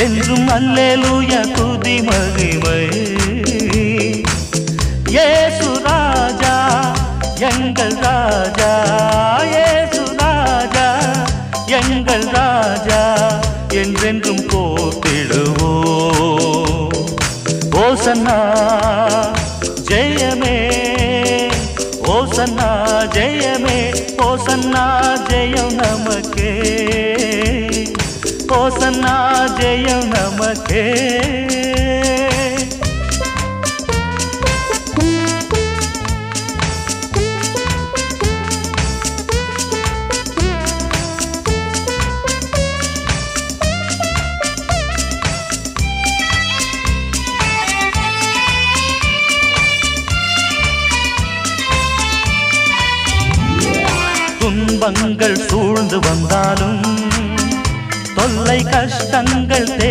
என்றும் அல்லேலூயா துதி மகிமை. இயேசு ராஜா எங்கள் ராஜா, இயேசு ராஜா எங்கள் ராஜா, என்றென்றும் போற்றிடுவோம். ஓசன்னா ஜெயமே, ஓசன்னா ஜெயமே, ஓசன்னா ஜெயம் நமக்கே, ஓசன்னா ஜெயம் நமக்கே. துன்பங்கள் சூழ்ந்து வந்தாலும் தொல்லை கஷ்டங்கள்